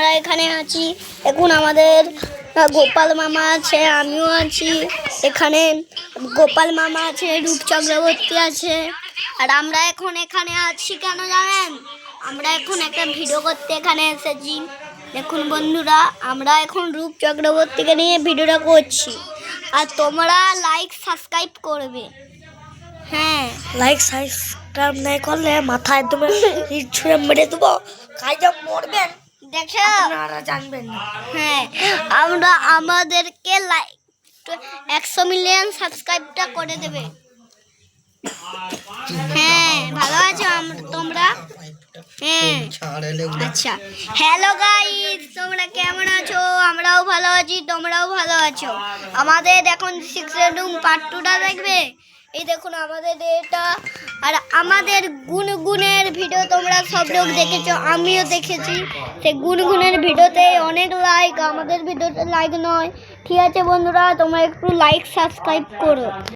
আমরা এখানে আছি। এখন আমাদের গোপাল মামা আছে, আমিও আছি এখানে। গোপাল মামা আছে, রূপ চক্রবর্তী আছে। আর আমরা এখন এখানে আছি কেন জানেন? আমরা এখন একটা ভিডিও করতে এখানে এসেছি। দেখুন বন্ধুরা, আমরা এখন রূপ চক্রবর্তীকে নিয়ে ভিডিওটা করছি। আর তোমরা লাইক সাবস্ক্রাইব করবে। হ্যাঁ, লাইক সাবস্ক্রাইব না করলে মাথায় একদম ছুঁড়ে মেরে দেবো, কাজে মরবেন, দেখো আপনারা জানবেন না। হ্যাঁ, আমরা আমাদেরকে লাইক 100 মিলিয়ন সাবস্ক্রাইবটা করে দেবে। হ্যাঁ, ভালো আছো তোমরা? হ্যাঁ, আচ্ছা। হ্যালো গাইস, তোমরা কেমন আছো? আমরাও ভালো আছি, তোমরাও ভালো আছো। আমাদের এখন 6 রুম পার্ট 2টা দেখবে। এই দেখুন আমাদের এটা। আর আমাদের গুনগুনের ভিডিও তোমরা সব লোক দেখেছো, আমিও দেখেছি। সেই গুনগুনের ভিডিওতে অনেক লাইক, আমাদের ভিডিওতে লাইক নয়। ঠিক আছে বন্ধুরা, তোমরা একটু লাইক সাবস্ক্রাইব করো।